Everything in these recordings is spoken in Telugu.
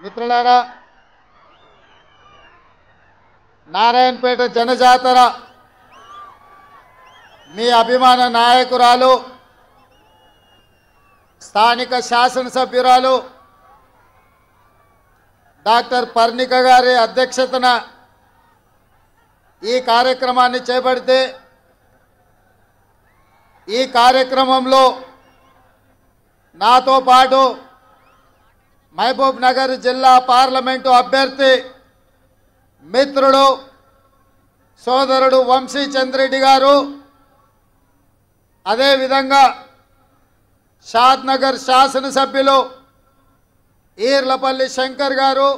మిత్రులారా, నారాయణపేట జనజాతర మీ అభిమాన నాయకురాలు స్థానిక శాసనసభ్యురాలు డాక్టర్ పర్ణిక గారి అధ్యక్షతన ఈ కార్యక్రమాన్ని చేపడితే ఈ కార్యక్రమంలో నాతో పాటు మహబూబ్ నగర్ జిల్లా పార్లమెంటు అభ్యర్థి మిత్రుడు సోదరుడు వంశీ చంద్రెడ్డి గారు, అదేవిధంగా షాద్నగర్ శాసనసభ్యులు ఈర్లపల్లి శంకర్ గారు,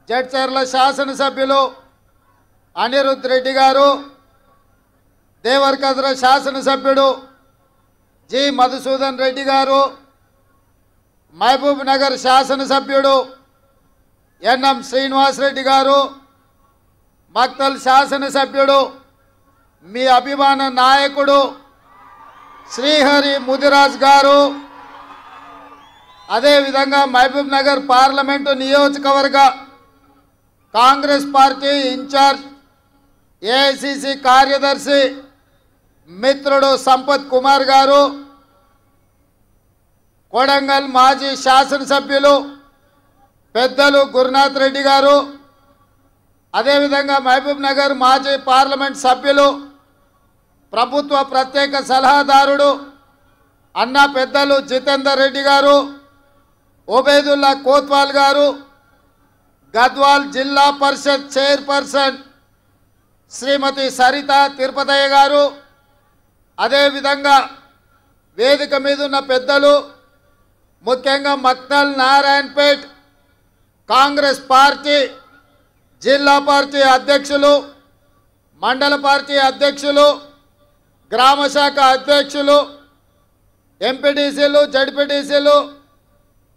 జడ్చర్ల శాసనసభ్యులు అనిరుద్ రెడ్డి గారు, దేవరకద్ర శాసనసభ్యుడు జి మధుసూదన్ రెడ్డి గారు, మహబూబ్ నగర్ శాసనసభ్యుడు ఎన్ఎం శ్రీనివాసరెడ్డి గారు, మక్తల్ శాసనసభ్యుడు మీ అభిమాన నాయకుడు శ్రీహరి ముదిరాజ్ గారు, అదేవిధంగా మహబూబ్ నగర్ పార్లమెంటు నియోజకవర్గ కాంగ్రెస్ పార్టీ ఇన్ఛార్జ్ ఏఐసిసి కార్యదర్శి మిత్రుడు సంపత్ కుమార్ గారు, కొడంగల్ మాజీ శాసనసభ్యులు పెద్దలు గురునాథ్ రెడ్డి గారు, అదేవిధంగా మహబూబ్ నగర్ మాజీ పార్లమెంట్ సభ్యులు ప్రభుత్వ ప్రత్యేక సలహాదారుడు అన్న పెద్దలు జితేందర్ రెడ్డి గారు, ఒబేదుల్లా కోత్వాల్ గారు, గద్వాల్ జిల్లా పరిషత్ చైర్పర్సన్ శ్రీమతి సరిత తిరుపతయ్య గారు, అదేవిధంగా వేదిక మీద ఉన్న పెద్దలు ముఖ్యంగా మక్తల్ నారాయణపేట్ కాంగ్రెస్ పార్టీ జిల్లా పార్టీ అధ్యక్షులు, మండల పార్టీ అధ్యక్షులు, గ్రామ శాఖ అధ్యక్షులు, ఎంపీటీసీలు, జడ్పీటీసీలు,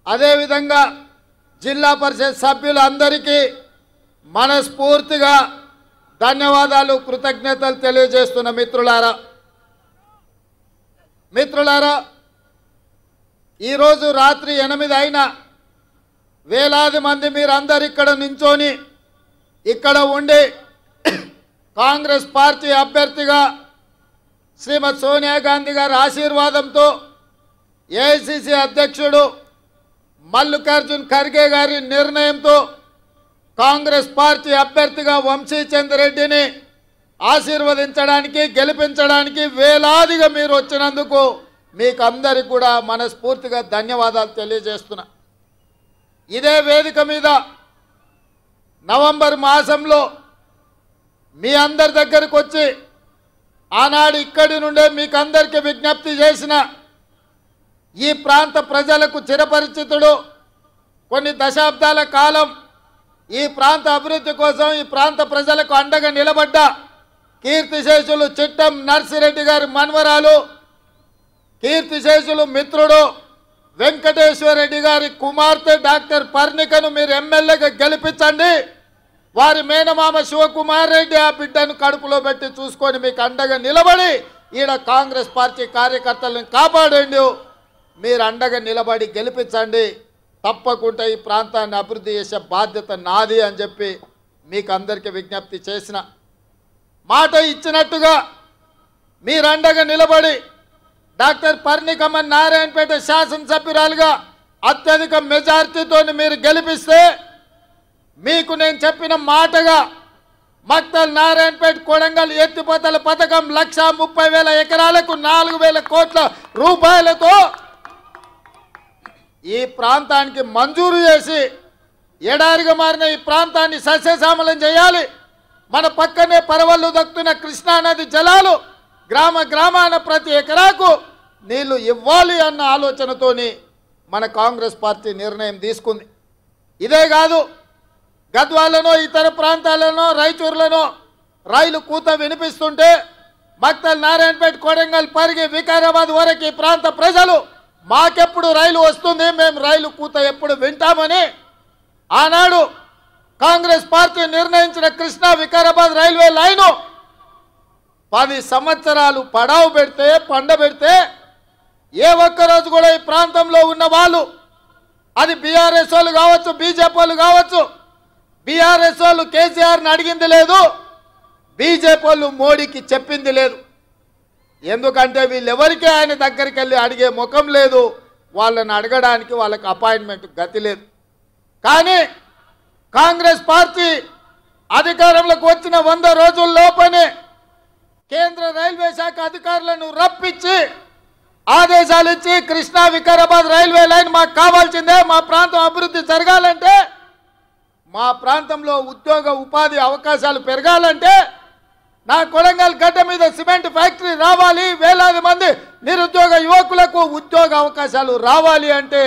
అదేవిధంగా జిల్లా పరిషత్ సభ్యులందరికీ మనస్ఫూర్తిగా ధన్యవాదాలు, కృతజ్ఞతలు తెలియజేస్తున్న మిత్రులారా, ఈరోజు రాత్రి 8 అయినా వేలాది మంది మీరందరూ ఇక్కడ నించొని ఇక్కడ ఉండి కాంగ్రెస్ పార్టీ అభ్యర్థిగా శ్రీమతి సోనియా గాంధీ గారి ఆశీర్వాదంతో ఏఐసిసి అధ్యక్షుడు మల్లికార్జున్ ఖర్గే గారి నిర్ణయంతో కాంగ్రెస్ పార్టీ అభ్యర్థిగా వంశీ చంద్రెడ్డిని ఆశీర్వదించడానికి గెలిపించడానికి వేలాదిగా మీరు వచ్చినందుకు మీకు అందరికీ కూడా మనస్ఫూర్తిగా ధన్యవాదాలు తెలియజేస్తున్నా. ఇదే వేదిక మీద నవంబర్ మాసంలో మీ అందరి దగ్గరకు వచ్చి ఆనాడు ఇక్కడి నుండే మీకు అందరికీ విజ్ఞప్తి చేసిన ఈ ప్రాంత ప్రజలకు చిరపరిచితుడు, కొన్ని దశాబ్దాల కాలం ఈ ప్రాంత అభివృద్ధి కోసం ఈ ప్రాంత ప్రజలకు అండగా నిలబడ్డ కీర్తిశేషులు చిట్టం నర్సిరెడ్డి గారి మన్వరాలు, కీర్తిశేషులు మిత్రుడు వెంకటేశ్వర రెడ్డి గారి కుమార్తె డాక్టర్ పర్ణికను మీరు ఎమ్మెల్యేగా గెలిపించండి. వారి మేనమామ శివకుమార్ రెడ్డి ఆ బిడ్డను కడుపులో పెట్టి చూసుకొని మీకు అండగా నిలబడి ఈడ కాంగ్రెస్ పార్టీ కార్యకర్తలను కాపాడండి. మీరు అండగా నిలబడి గెలిపించండి. తప్పకుండా ఈ ప్రాంతాన్ని అభివృద్ధి చేసే బాధ్యత నాది అని చెప్పి మీకు అందరికీ విజ్ఞప్తి చేసిన మాట ఇచ్చినట్టుగా మీరు అండగా నిలబడి డాక్టర్ పర్ణికమ్మ నారాయణపేట శాసనసభ్యురాలుగా అత్యధిక మెజార్టీతో మీరు గెలిపిస్తే మీకు నేను చెప్పిన మాటగా మక్తల్ నారాయణపేట కొడంగల్ ఎత్తిపోతల పథకం 1,30,000 ఎకరాలకు 4,000 కోట్ల రూపాయలతో ఈ ప్రాంతానికి మంజూరు చేసి ఎడారిగా మారిన ఈ ప్రాంతాన్ని సస్యశ్యామలం చేయాలి. మన పక్కనే పరవళ్ళు దక్కుతున్న కృష్ణానది జలాలు గ్రామాన ప్రతి ఎకరాకు నీళ్లు ఇవ్వాలి అన్న ఆలోచనతోని మన కాంగ్రెస్ పార్టీ నిర్ణయం తీసుకుంది. ఇదే కాదు, గద్వాలను ఇతర ప్రాంతాలను రాయచూరులను రైలు కూత వినిపిస్తుంటే మక్తల్ నారాయణపేట కొడంగల్ పరిగి వికారాబాద్ వరకు ఈ ప్రాంత ప్రజలు మాకెప్పుడు రైలు వస్తుంది, మేము రైలు కూత ఎప్పుడు వింటామని ఆనాడు కాంగ్రెస్ పార్టీ నిర్ణయించిన కృష్ణా వికారాబాద్ రైల్వే లైను 10 సంవత్సరాలు పడావు పెడితే పండబెడితే ఏ ఒక్కరోజు కూడా ఈ ప్రాంతంలో ఉన్న వాళ్ళు, అది బీఆర్ఎస్ వాళ్ళు కావచ్చు, బీజేపీ వాళ్ళు కావచ్చు, బీఆర్ఎస్ వాళ్ళు కేసీఆర్ని అడిగింది లేదు, బీజేపీ వాళ్ళు మోడీకి చెప్పింది లేదు. ఎందుకంటే వీళ్ళెవరికీ ఆయన దగ్గరికి వెళ్ళి అడిగే ముఖం లేదు, వాళ్ళని అడగడానికి వాళ్ళకి అపాయింట్మెంట్ గతి లేదు. కానీ కాంగ్రెస్ పార్టీ అధికారంలోకి వచ్చిన 100 రోజుల్లోపనే కేంద్ర రైల్వే శాఖ అధికారులను రప్పించి ఆదేశాలు ఇచ్చి కృష్ణా వికారాబాద్ రైల్వే లైన్ మాకు కావాల్సిందే, మా ప్రాంతం అభివృద్ధి జరగాలంటే, మా ప్రాంతంలో ఉద్యోగ ఉపాధి అవకాశాలు పెరగాలంటే, నా కొడంగల్ గడ్డ మీద సిమెంట్ ఫ్యాక్టరీ రావాలి, వేలాది మంది నిరుద్యోగ యువకులకు ఉద్యోగ అవకాశాలు రావాలి అంటే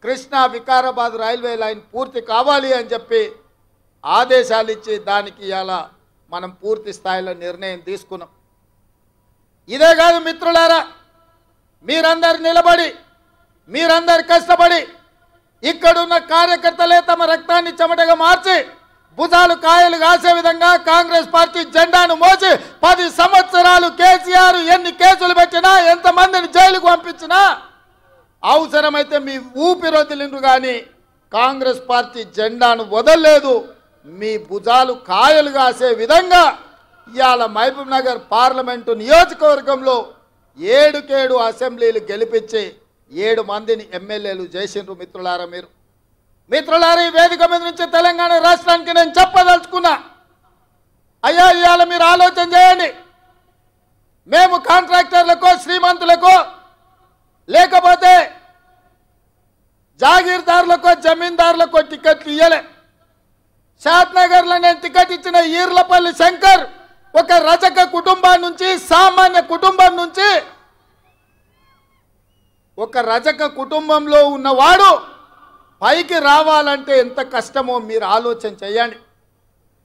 కృష్ణా వికారాబాద్ రైల్వే లైన్ పూర్తి కావాలి అని చెప్పి ఆదేశాలు ఇచ్చి దానికి ఇలా మనం పూర్తి స్థాయిలో నిర్ణయం తీసుకున్నాం. ఇదే కాదు మిత్రులారా, మీరందరు నిలబడి, మీరందరు కష్టపడి, ఇక్కడున్న కార్యకర్తలే తమ రక్తాన్ని చెమటగా మార్చి భుజాలు కాయలు కాసే విధంగా కాంగ్రెస్ పార్టీ జెండాను మోసి 10 సంవత్సరాలు కేసీఆర్ ఎన్ని కేసులు పెట్టినా, ఎంతమందిని జైలుకు పంపించినా, అవసరమైతే మీ ఊపిరొదిలిండ్రు కానీ కాంగ్రెస్ పార్టీ జెండాను వదలలేదు. మీ భుజాలు కాయలు కాసే విధంగా ఇవాళ మహబూబ్ నగర్ పార్లమెంటు నియోజకవర్గంలో 7 అసెంబ్లీలు గెలిపించి 7 మందిని ఎమ్మెల్యేలు చేసిండ్రు. మిత్రులారా, ఈ వేదిక మీద నుంచి తెలంగాణ రాష్ట్రానికి నేను చెప్పదలుచుకున్నా, అయ్యా ఇవాళ మీరు ఆలోచన చేయండి. మేము కాంట్రాక్టర్లకో, శ్రీమంతులకో, లేకపోతే జాగీర్దారులకో, జమీందారులకో టికెట్లు ఇయ్యలే. షాద్నగర్లో నేను టికెట్ ఇచ్చిన ఈర్లపల్లి శంకర్ ఒక రజక కుటుంబం నుంచి, సామాన్య కుటుంబం నుంచి, ఒక రజక కుటుంబంలో ఉన్నవాడు పైకి రావాలంటే ఎంత కష్టమో మీరు ఆలోచన చేయండి.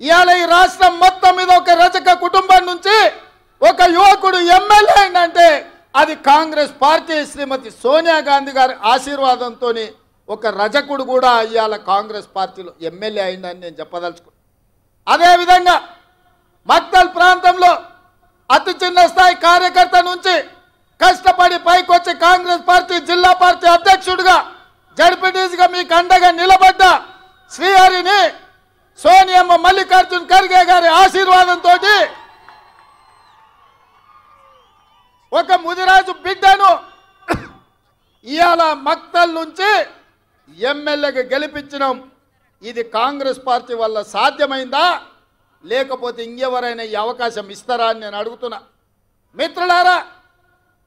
ఇవాళ ఈ రాష్ట్రం మొత్తం మీద ఒక రజక కుటుంబం నుంచి ఒక యువకుడు ఎమ్మెల్యే అయిందంటే అది కాంగ్రెస్ పార్టీ శ్రీమతి సోనియా గాంధీ గారి ఆశీర్వాదంతో ఒక రజకుడు కూడా ఇవాళ కాంగ్రెస్ పార్టీలో ఎమ్మెల్యే అయిందని నేను చెప్పదలుచుకున్నాను. అదేవిధంగా మక్తల్ ప్రాంతంలో అతి చిన్న స్థాయి కార్యకర్త నుంచి కష్టపడి పైకి వచ్చి కాంగ్రెస్ పార్టీ జిల్లా పార్టీ అధ్యక్షుడిగా, జడ్పీటీసీగా మీకు అండగా నిలబడ్డ శ్రీహరిని సోనియమ్మ మల్లికార్జున్ ఖర్గే గారి ఆశీర్వాదంతో ఒక ముదిరాజు బిడ్డను ఇవాళ మక్తల్ నుంచి ఎమ్మెల్యేగా గెలిపించడం ఇది కాంగ్రెస్ పార్టీ వల్ల సాధ్యమైందా, లేకపోతే ఇంకెవరైనా ఈ అవకాశం ఇస్తారా అని నేను అడుగుతున్నా. మిత్రులారా,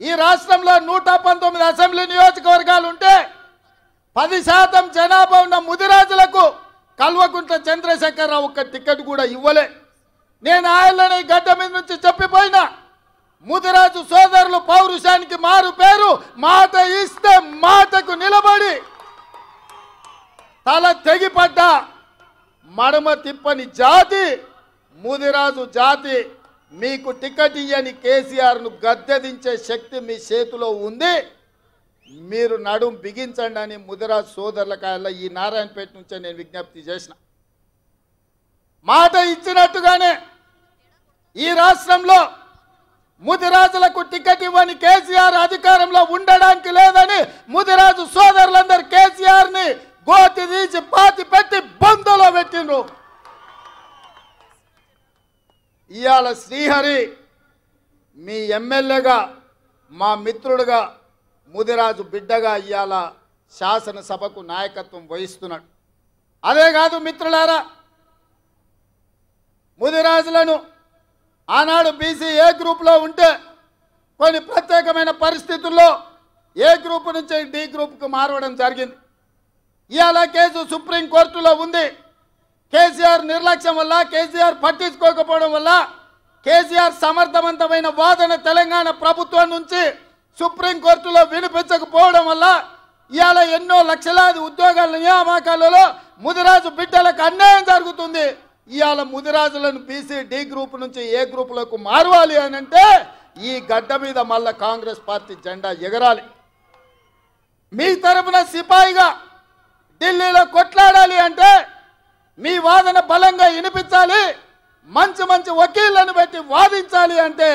ఈ రాష్ట్రంలో 119 అసెంబ్లీ నియోజకవర్గాలు ఉంటే 10% జనాభా ఉన్న ముదిరాజులకు కల్వకుంట్ల చంద్రశేఖరరావు ఒక్క టికెట్ కూడా ఇవ్వలే. నేను ఆయనని గడ్డ మీద నుంచి చెప్పిపోయినా, ముదిరాజు సోదరులు పౌరుషానికి మారు పేరు, మాట ఇస్తే మాటకు నిలబడి తల తెగిపడ్డ మడమ తిప్పని జాతి ముదిరాజు జాతి. మీకు టికెట్ ఇయ్యని కేసీఆర్ను గద్దెదించే శక్తి మీ చేతిలో ఉంది, మీరు నడుం బిగించండి అని ముదిరాజు సోదరులకాయల్లో ఈ నారాయణపేట నుంచే నేను విజ్ఞప్తి చేసిన. మాట ఇచ్చినట్టుగానే ఈ రాష్ట్రంలో ముదిరాజులకు టికెట్ ఇవ్వని కేసీఆర్ అధికారంలో ఉండడానికి లేదని ముదిరాజు సోదరులందరూ కేసీఆర్ని గోతి తీసి పాతి పెట్టి బంధులో పెట్టిండ్రు. ఇవాళ శ్రీహరి మీ ఎమ్మెల్యేగా, మా మిత్రుడుగా, ముదిరాజు బిడ్డగా ఇవాళ శాసనసభకు నాయకత్వం వహిస్తున్నాడు. అదే కాదు మిత్రులారా, ముదిరాజులను ఆనాడు బీసీ ఏ గ్రూప్లో ఉంటే కొన్ని ప్రత్యేకమైన పరిస్థితుల్లో ఏ గ్రూప్ నుంచి డి గ్రూప్కు మారవడం జరిగింది. ఇవాళ కేసు సుప్రీంకోర్టులో ఉంది. కేసీఆర్ నిర్లక్ష్యం వల్ల, కేసీఆర్ పట్టించుకోకపోవడం వల్ల, కేసీఆర్ సమర్థవంతమైన వాదన తెలంగాణ ప్రభుత్వం నుంచి సుప్రీంకోర్టులో వినిపించకపోవడం వల్ల ఇవాళ ఎన్నో లక్షలాది ఉద్యోగాల నియామకాలలో ముదిరాజు బిడ్డలకు అన్యాయం జరుగుతుంది. ఇవాళ ముదిరాజులను బీసీ డి గ్రూప్ నుంచి ఏ గ్రూపులకు మారవాలి అని అంటే ఈ గడ్డ మీద మళ్ళా కాంగ్రెస్ పార్టీ జెండా ఎగరాలి. మీ తరపున సిపాయిగా ఢిల్లీలో కొట్లాడాలి అంటే మీ వాదన బలంగా వినిపించాలి, మంచి మంచి వకీళ్లను పెట్టి వాదించాలి అంటే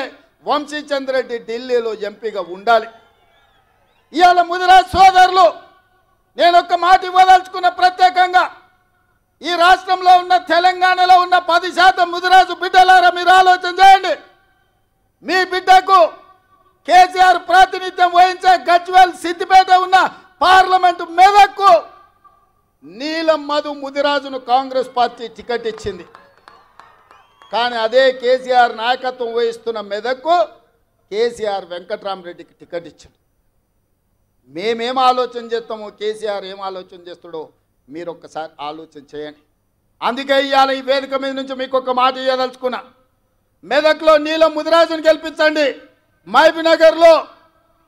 వంశీచంద్రెడ్డి ఢిల్లీలో ఎంపీగా ఉండాలి. ఇవాళ ముదిరాజ్ సోదరులు నేను ఒక్క మాట ఇవ్వదలుచుకున్న, ప్రత్యేకంగా ఈ రాష్ట్రంలో ఉన్న తెలంగాణలో ఉన్న 10% ముదిరాజు బిడ్డలారా మీరు ఆలోచన చేయండి. మీ బిడ్డకు కేసీఆర్ ప్రాతినిధ్యం వహించే గజ్వేల్ సిద్దిపేట ఉన్న పార్లమెంటు మెదక్కు నీలం మధు ముదిరాజును కాంగ్రెస్ పార్టీ టికెట్ ఇచ్చింది. కానీ అదే కేసీఆర్ నాయకత్వం వహిస్తున్న మెదక్కు కేసీఆర్ వెంకట్రామరెడ్డికి టికెట్ ఇచ్చాడు. మేమేం ఆలోచన చేస్తామో కేసీఆర్ ఏం ఆలోచన చేస్తాడో మీరు ఒక్కసారి ఆలోచన చేయండి. అందుకే ఇవాళ ఈ వేదిక మీద నుంచి మీకు ఒక మాట ఇవ్వదలుచుకున్నా. మెదక్లో నీలం ముదిరాజును గెలిపించండి, మహబూబ్నగర్లో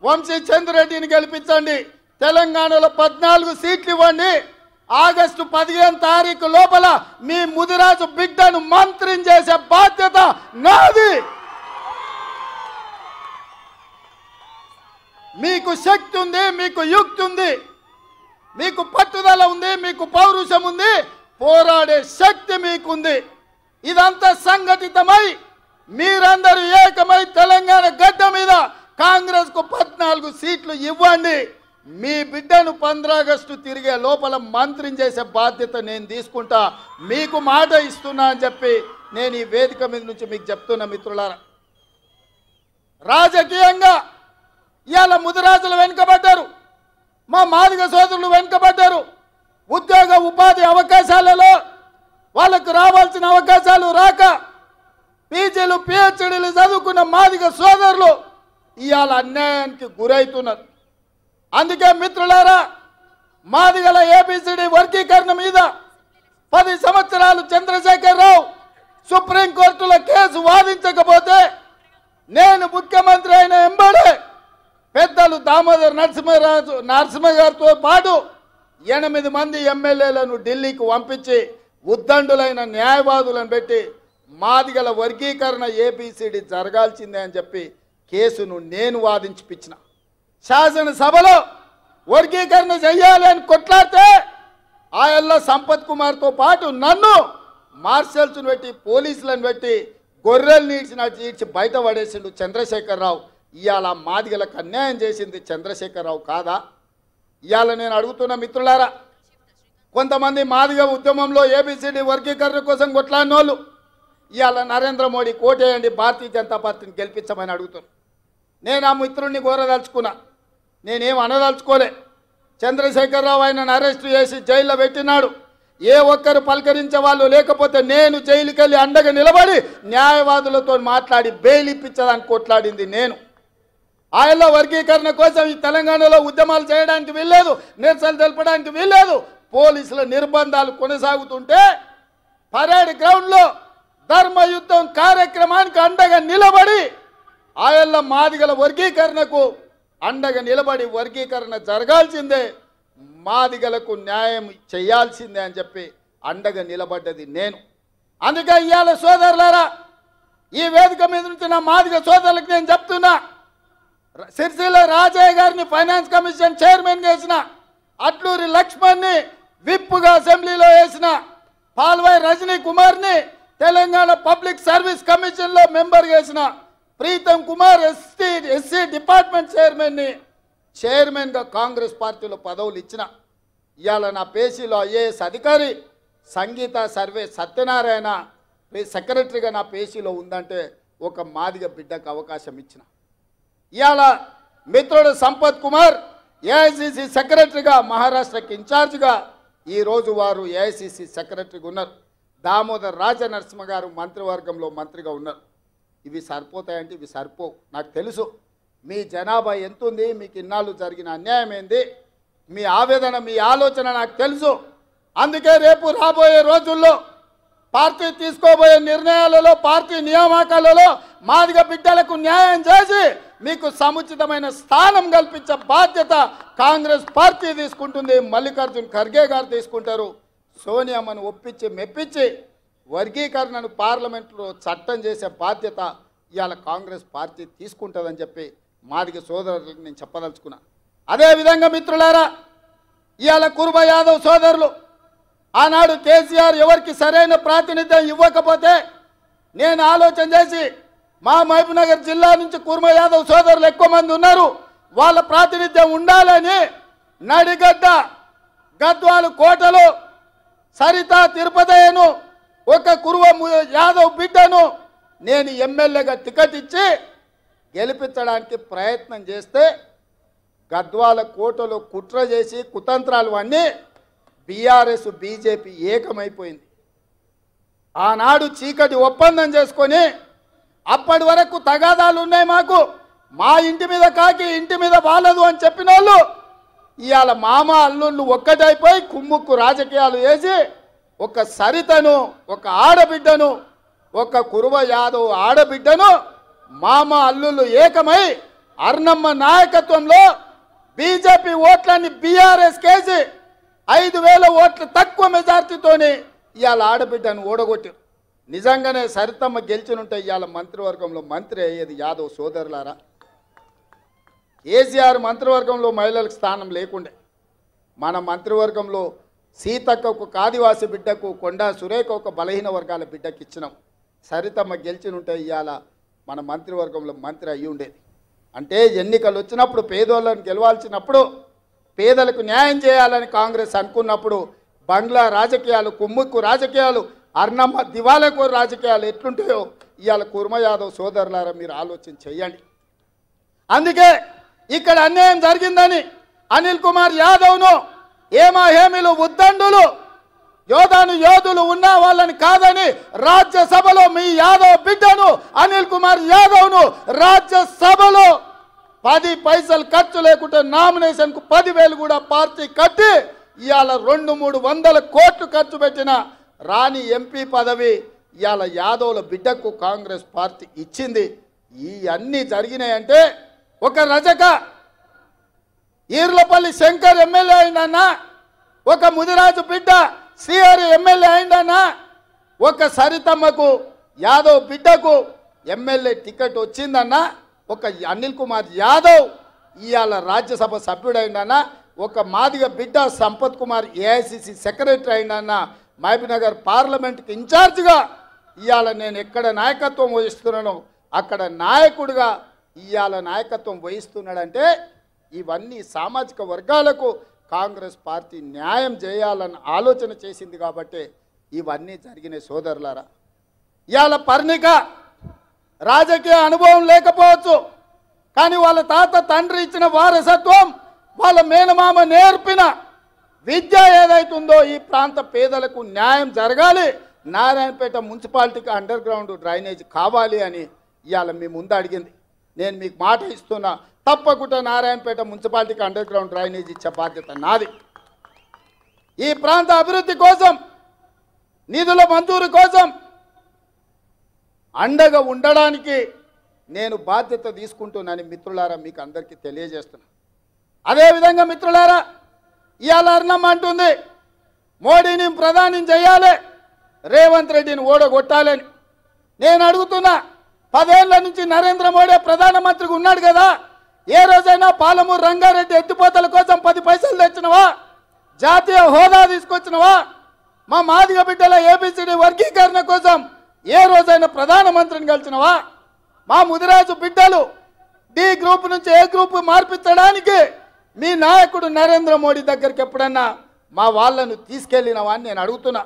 వంశీచంద్రెడ్డిని గెలిపించండి, తెలంగాణలో 14 సీట్లు ఇవ్వండి. ఆగస్టు 15 తారీఖు లోపల మీ ముదిరాజు బిడ్డను మంత్రిని చేసే బాధ్యత నాది. మీకు శక్తి ఉంది, మీకు యుక్తి ఉంది, మీకు పట్టుదల ఉంది, మీకు పౌరుషం ఉంది, పోరాడే శక్తి మీకుంది. ఇదంతా సంఘటితమై మీరందరూ ఏకమై తెలంగాణ గడ్డ మీద కాంగ్రెస్కు 14 సీట్లు ఇవ్వండి. మీ బిడ్డను 15 ఆగస్టు తిరిగే లోపల మంత్రిని చేసే బాధ్యత నేను తీసుకుంటా, మీకు మాట ఇస్తున్నా అని చెప్పి నేను ఈ వేదిక మీద నుంచి మీకు చెప్తున్నా. మిత్రులారా, రాజకీయంగా ఇవాళ ముదిరాజులు వెనుకబడ్డారు, మా మాదిగ సోదరులు వెనుకబడ్డారు. ఉద్యోగ ఉపాధి అవకాశాలలో వాళ్ళకు రావాల్సిన అవకాశాలు రాక పీజీలు పిహెచ్డీలు చదువుకున్న మాదిగ సోదరులు ఇవాళ అన్యాయానికి గురవుతున్నారు. అందుకే మిత్రులారా, మాదిగల ఏబిసిడి వర్గీకరణ మీద 10 సంవత్సరాలు చంద్రశేఖరరావు సుప్రీంకోర్టులో కేసు వాదించకపోతే నేను ముఖ్యమంత్రి అయిన ఎంబడే పెద్దలు దామోదర్ నరసింహ గారితో పాటు 8 మంది ఎమ్మెల్యేలను ఢిల్లీకి పంపించి ఉద్దండులైన న్యాయవాదులను పెట్టి మాదిగల వర్గీకరణ ఏబిసిడి జరగాల్సిందే అని చెప్పి కేసును నేను వాదించిపించిన. శాసనసభలో వర్గీకరణ చెయ్యాలి అని కొట్లాడితే ఆయల్ల సంపత్ కుమార్తో పాటు నన్ను మార్షల్స్ను పెట్టి పోలీసులను పెట్టి గొర్రెలు ఈడ్చి బయట పడేసిండు చంద్రశేఖరరావు. ఇవాళ మాదిగలకు అన్యాయం చేసింది చంద్రశేఖరరావు కాదా? ఇవాళ నేను అడుగుతున్న మిత్రులారా, కొంతమంది మాదిగ ఉద్యమంలో ఏబిసిడి వర్గీకరణ కోసం కొట్లాడిన వాళ్ళు ఇవాళ నరేంద్ర మోడీ కోటేయండి, భారతీయ జనతా పార్టీని గెలిపించమని అడుగుతున్నాను. నేను ఆ మిత్రుడిని కోరదలుచుకున్నా, నేనేం అనదలుచుకోలే. చంద్రశేఖరరావు ఆయనను అరెస్ట్ చేసి జైల్లో పెట్టినాడు. ఏ ఒక్కరు పలకరించే వాళ్ళు లేకపోతే నేను జైలుకి వెళ్ళి అండగా నిలబడి న్యాయవాదులతో మాట్లాడి బెయిల్ ఇప్పించడానికి కొట్లాడింది నేను. ఆయనలో వర్గీకరణ కోసం ఈ తెలంగాణలో ఉద్యమాలు చేయడానికి వీల్లేదు, నిరసనలు తెలపడానికి వీల్లేదు. పోలీసుల నిర్బంధాలు కొనసాగుతుంటే పరేడ్ గ్రౌండ్లో ధర్మయుద్ధం కార్యక్రమానికి అండగా నిలబడి ఆయల్ల మాదిగల వర్గీకరణకు అండగా నిలబడి వర్గీకరణ జరగాల్సిందే, మాదిగలకు న్యాయం చేయాల్సిందే అని చెప్పి అండగా నిలబడ్డది నేను. అందుకే ఇవాళ సోదరులారా, ఈ వేదిక మీద నుంచి నా మాదిగ సోదరులకు నేను చెప్తున్నా, సిరిసిల్ల రాజయ్య గారిని ఫైనాన్స్ కమిషన్ చైర్మన్ చేసిన, అట్లూరి లక్ష్మణ్ని విప్పుగా అసెంబ్లీలో వేసిన, పాల్వాయి రజనీ కుమార్ని తెలంగాణ పబ్లిక్ సర్వీస్ కమిషన్లో మెంబర్ చేసిన, ప్రీతం కుమార్ ఎస్సీ డిపార్ట్మెంట్ చైర్మన్గా కాంగ్రెస్ పార్టీలో పదవులు ఇచ్చిన. ఇవాళ నా పేషీలో ఐఏఎస్ అధికారి సంగీత సర్వే సత్యనారాయణ సెక్రటరీగా నా పేషీలో ఉందంటే ఒక మాదిగ బిడ్డకు అవకాశం ఇచ్చిన. ఇవాళ మిత్రుడు సంపత్ కుమార్ ఏఐసిసి సెక్రటరీగా మహారాష్ట్రకి ఇన్ఛార్జ్గా ఈరోజు వారు ఏఐసిసి సెక్రటరీగా ఉన్నారు. దామోదర్ నరసింహ గారు మంత్రివర్గంలో మంత్రిగా ఉన్నారు. ఇవి సరిపోతాయంటే ఇవి సరిపోవు. నాకు తెలుసు మీ జనాభా ఎంత ఉంది, మీకు ఇన్నాళ్ళు జరిగిన అన్యాయం ఏంది, మీ ఆవేదన, మీ ఆలోచన నాకు తెలుసు. అందుకే రేపు రాబోయే రోజుల్లో పార్టీ తీసుకోబోయే నిర్ణయాలలో, పార్టీ నియామకాలలో మాదిగ బిడ్డలకు న్యాయం చేసి మీకు సముచితమైన స్థానం కల్పించే బాధ్యత కాంగ్రెస్ పార్టీ తీసుకుంటుంది. మల్లికార్జున్ ఖర్గే గారు తీసుకుంటారు. సోనియామ్మను ఒప్పించి మెప్పించి వర్గీకరణను పార్లమెంట్లో చట్టం చేసే బాధ్యత ఇవాళ కాంగ్రెస్ పార్టీ తీసుకుంటుందని చెప్పి మాదిగ సోదరులకు నేను చెప్పదలుచుకున్నా. అదేవిధంగా మిత్రులారా, ఇవాళ కురుబ యాదవ్ సోదరులు ఆనాడు కేసీఆర్ ఎవరికి సరైన ప్రాతినిధ్యం ఇవ్వకపోతే నేను ఆలోచన చేసి మా మహబూబ్నగర్ జిల్లా నుంచి కుర్మ యాదవ్ సోదరులు ఎక్కువ మంది ఉన్నారు, వాళ్ళ ప్రాతినిధ్యం ఉండాలని నడిగడ్డ గద్వాలు కోటలో సరిత తిరుపతయ్యను ఒక కుర్మ యాదవ్ బిడ్డను నేను ఎమ్మెల్యేగా టికెట్ ఇచ్చి గెలిపించడానికి ప్రయత్నం చేస్తే గద్వాల కోటలో కుట్ర చేసి కుతంత్రాలు అన్నీ బీఆర్ఎస్ బీజేపీ ఏకమైపోయింది. ఆనాడు చీకటి ఒప్పందం చేసుకొని అప్పటి వరకు తగాదాలు ఉన్నాయి మాకు, మా ఇంటి మీద కాకి ఇంటి మీద వాలదు అని చెప్పిన వాళ్ళు ఇవాళ మామ అల్లుళ్ళు ఒక్కటైపోయి కుమ్ముక్కు రాజకీయాలు వేసి ఒక సరితను ఒక ఆడబిడ్డను ఒక కురువ యాదవ్ ఆడబిడ్డను మామ అల్లుళ్ళు ఏకమై అర్నమ్మ నాయకత్వంలో బీజేపీ ఓట్లని బీఆర్ఎస్ కేసి 5,000 ఓట్ల తక్కువ మెజార్టీతోని ఇవాళ ఆడబిడ్డను ఓడగొట్టారు. నిజంగానే సరితమ్మ గెలిచినుంటే ఇవాళ మంత్రివర్గంలో మంత్రి అయ్యేది యాదవ్ సోదరులారా. కేసీఆర్ మంత్రివర్గంలో మహిళలకు స్థానం లేకుండే, మన మంత్రివర్గంలో సీతక్కకు ఆదివాసి బిడ్డకు కొండా సురేఖ ఒక బలహీన వర్గాల బిడ్డకి ఇచ్చినాం. సరితమ్మ గెలిచినుంటే ఇవాళ మన మంత్రివర్గంలో మంత్రి అయ్యి ఉండేది. అంటే ఎన్నికలు వచ్చినప్పుడు పేదోళ్ళని గెలవాల్సినప్పుడు పేదలకు న్యాయం చేయాలని కాంగ్రెస్ అనుకున్నప్పుడు బంగ్లా రాజకీయాలు కుమ్ముక్కు రాజకీయాలు అర్నమ్మ దివాళాకోరు రాజకీయాలు ఎట్లుంటాయో ఇవాళ కుర్మ యాదవ్ సోదరులారా మీరు ఆలోచన చెయ్యండి. అందుకే ఇక్కడ అన్యాయం జరిగిందని అనిల్ కుమార్ యాదవ్ను ఏమాహేమిలు ఉద్దండులు యోధులు ఉన్న వాళ్ళని కాదని రాజ్యసభలో మీ యాదవ్ బిడ్డను అనిల్ కుమార్ యాదవ్ను రాజ్యసభలో 10 పైసలు ఖర్చు లేకుండా నామినేషన్కు 10,000 కూడా పార్టీ కట్టి ఇవాళ 200-300 కోట్లు ఖర్చు పెట్టిన రాని ఎంపీ పదవి ఇవాళ యాదవ్ల బిడ్డకు కాంగ్రెస్ పార్టీ ఇచ్చింది. ఈ అన్నీ జరిగినాయంటే ఒక రజక ఈర్లపల్లి శంకర్ ఎమ్మెల్యే అయిందన్నా, ఒక ముదిరాజు బిడ్డ శ్రీహరి ఎమ్మెల్యే అయిందన్నా, ఒక సరితమ్మకు యాదవ్ బిడ్డకు ఎమ్మెల్యే టికెట్ వచ్చిందన్నా, ఒక అనిల్ కుమార్ యాదవ్ ఇవాళ రాజ్యసభ సభ్యుడైందన్నా, ఒక మాదిగ బిడ్డ సంపత్ కుమార్ ఏఐసిసి సెక్రటరీ అయిందన్నా, మహబూబ్నగర్ పార్లమెంట్కి ఇన్ఛార్జ్గా ఇవాళ నేను ఎక్కడ నాయకత్వం వహిస్తున్నానో అక్కడ నాయకుడిగా ఇవాళ నాయకత్వం వహిస్తున్నాడంటే ఇవన్నీ సామాజిక వర్గాలకు కాంగ్రెస్ పార్టీ న్యాయం చేయాలని ఆలోచన చేసింది కాబట్టి ఇవన్నీ జరిగినాయి సోదరులారా. ఇవాళ పర్ణిక రాజకీయ అనుభవం లేకపోవచ్చు, కానీ వాళ్ళ తాత తండ్రి ఇచ్చిన వారసత్వం వాళ్ళ మేనమామ నేర్పిన విద్య ఏదైతుందో ఈ ప్రాంత పేదలకు న్యాయం జరగాలి, నారాయణపేట మున్సిపాలిటీకి అండర్ గ్రౌండ్ డ్రైనేజ్ కావాలి అని ఇవాళ మీ ముందు అడిగింది. నేను మీకు మాట ఇస్తున్నా, తప్పకుండా నారాయణపేట మున్సిపాలిటీకి అండర్ గ్రౌండ్ డ్రైనేజ్ ఇచ్చే బాధ్యత నాది. ఈ ప్రాంత అభివృద్ధి కోసం నిధుల మంజూరు కోసం అండగా ఉండడానికి నేను బాధ్యత తీసుకుంటున్నాను మిత్రులారా, మీకు అందరికీ తెలియజేస్తున్నా. అదేవిధంగా మిత్రులారా, ఇవాళ అర్ణం అంటుంది మోడీని ప్రధాని చేయాలి, రేవంత్ రెడ్డిని ఓడగొట్టాలని. నేను అడుగుతున్నా, 10 ఏళ్ల నుంచి నరేంద్ర మోడీ ప్రధానమంత్రిగా ఉన్నాడు కదా, ఏ రోజైనా పాలమూరు రంగారెడ్డి ఎత్తిపోతల కోసం 10 పైసలు తెచ్చినవా? జాతీయ హోదా తీసుకొచ్చినవా? మా మాదిగ బిడ్డల ఏబిసిడి వర్గీకరణ కోసం ఏ రోజైనా ప్రధానమంత్రిని కలిసినవా? మా ముదిరాజు బిడ్డలు డి గ్రూప్ నుంచి ఏ గ్రూప్ మార్పించడానికి మీ నాయకుడు నరేంద్ర మోడీ దగ్గరికి ఎప్పుడన్నా మా వాళ్ళను తీసుకెళ్ళినవా అని నేను అడుగుతున్నా.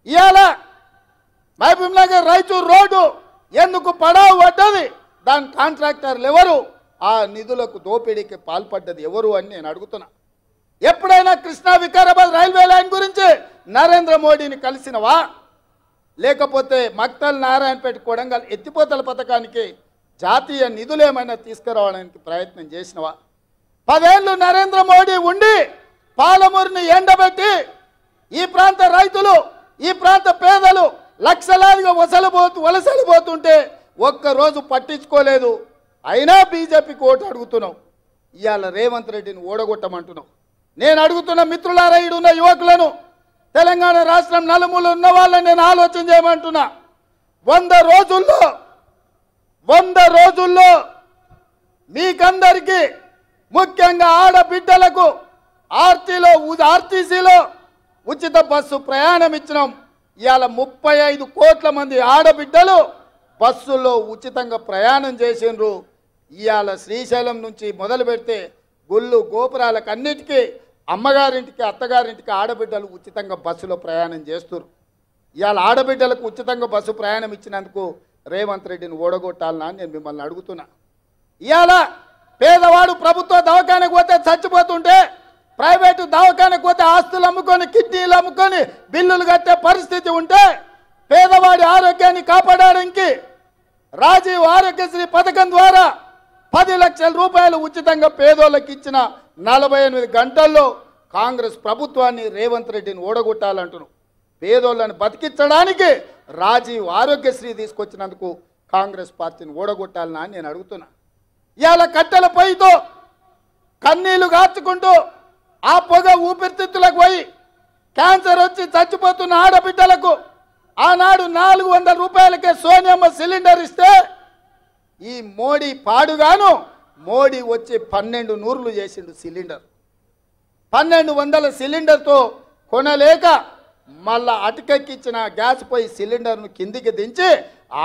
ఇవాళ మహబూబ్నగర్ రాయచూర్ రోడ్డు ఎందుకు పడావు పడ్డది? దాని కాంట్రాక్టర్లు ఎవరు? ఆ నిధులకు దోపిడీకి పాల్పడ్డది ఎవరు అని నేను అడుగుతున్నా. ఎప్పుడైనా కృష్ణా వికారాబాద్ రైల్వే లైన్ గురించి నరేంద్ర మోడీని కలిసినవా? లేకపోతే మక్తల్ నారాయణపేట కొడంగల్ ఎత్తిపోతల పథకానికి జాతీయ నిధులు ఏమైనా తీసుకురావడానికి ప్రయత్నం చేసినవా? 10 ఏళ్ళు నరేంద్ర మోడీ ఉండి పాలమూరుని ఎండబెట్టి ఈ ప్రాంత రైతులు ఈ ప్రాంత పేదలు లక్షలాదిగా వలసలిపోతుంటే ఒక్కరోజు పట్టించుకోలేదు. అయినా బీజేపీకి ఓటు అడుగుతున్నావు. ఇవాళ రేవంత్ రెడ్డిని ఓడగొట్టమంటున్నావు. నేను అడుగుతున్న మిత్రులారా, ఈడున్న యువకులను, తెలంగాణ రాష్ట్రం నలుమూల ఉన్న వాళ్ళని నేను ఆలోచన చేయమంటున్నా. 100 రోజుల్లో మీకందరికీ ముఖ్యంగా ఆడబిడ్డలకు ఆర్టీసీలో ఉచిత బస్సు ప్రయాణం ఇచ్చినాం. ఇవాళ 35 కోట్ల మంది ఆడబిడ్డలు బస్సుల్లో ఉచితంగా ప్రయాణం చేసిండ్రు. ఇవాళ శ్రీశైలం నుంచి మొదలు పెడితే గుళ్ళు గోపురాలకు అన్నిటికీ అమ్మగారింటికి అత్తగారింటికి ఆడబిడ్డలు ఉచితంగా బస్సులో ప్రయాణం చేస్తున్నారు. ఇవాళ ఆడబిడ్డలకు ఉచితంగా బస్సు ప్రయాణం ఇచ్చినందుకు రేవంత్ రెడ్డిని ఓడగొట్టాలనా నేను మిమ్మల్ని అడుగుతున్నా. ఇవాళ పేదవాడు ప్రభుత్వ దవాఖానకు పోతే చచ్చిపోతుంటే ప్రైవేటు దవాఖానకు పోతే ఆస్తులు అమ్ముకొని కిడ్నీలు అమ్ముకొని బిల్లులు కట్టే పరిస్థితి ఉంటే పేదవాడి ఆరోగ్యాన్ని కాపాడడానికి రాజీవ్ ఆరోగ్యశ్రీ పథకం ద్వారా 10 లక్షల రూపాయలు ఉచితంగా పేదోళ్ళకి ఇచ్చిన 48 గంటల్లో కాంగ్రెస్ ప్రభుత్వాన్ని రేవంత్ రెడ్డిని ఓడగొట్టాలంటున్నాను. పేదోళ్ళని బతికించడానికి రాజీవ్ ఆరోగ్యశ్రీ తీసుకొచ్చినందుకు కాంగ్రెస్ పార్టీని ఓడగొట్టాలని నేను అడుగుతున్నా. ఇవాళ కట్టెల పొయ్యితో కన్నీళ్లు గార్చుకుంటూ ఆ పొగ ఊపిరితిత్తులకు పోయి క్యాన్సర్ వచ్చి చచ్చిపోతున్న ఆడబిడ్డలకు ఆనాడు 400 రూపాయలకే సోనియమ్మ సిలిండర్ ఇస్తే ఈ మోడీ పాడుగాను మోడీ వచ్చి 12 నూర్లు చేసిండు సిలిండర్. 1200 సిలిండర్తో కొనలేక మళ్ళా అటుకెక్కిచ్చిన గ్యాస్ పొయ్యి సిలిండర్ను కిందికి దించి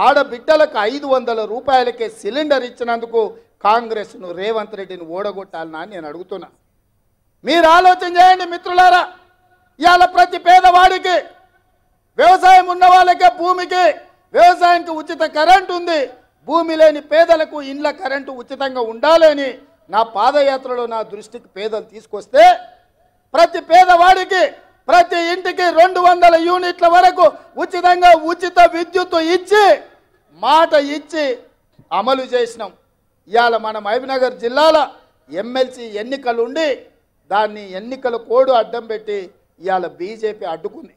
ఆడబిడ్డలకు 500 రూపాయలకే సిలిండర్ ఇచ్చినందుకు కాంగ్రెస్ను రేవంత్ రెడ్డిని ఓడగొట్టాలని నేను అడుగుతున్నా. మీరు ఆలోచన చేయండి మిత్రులారా. ఇవాళ ప్రతి పేదవాడికి వ్యవసాయం ఉన్న వాళ్ళకే భూమికి వ్యవసాయానికి ఉచిత కరెంటు ఉంది. భూమి లేని పేదలకు ఇండ్ల కరెంటు ఉచితంగా ఉండాలని నా పాదయాత్రలో నా దృష్టికి పేదలు తీసుకొస్తే ప్రతి పేదవాడికి ప్రతి ఇంటికి 200 యూనిట్ల వరకు ఉచితంగా ఉచిత విద్యుత్ ఇచ్చి మాట ఇచ్చి అమలు చేసినాం. ఇవాళ మన మహబూబ్నగర్ జిల్లాలో ఎమ్మెల్సీ ఎన్నికలు ఉండి దాన్ని ఎన్నికల కోడ్ అడ్డం పెట్టి ఇవాళ బీజేపీ అడ్డుకుంది.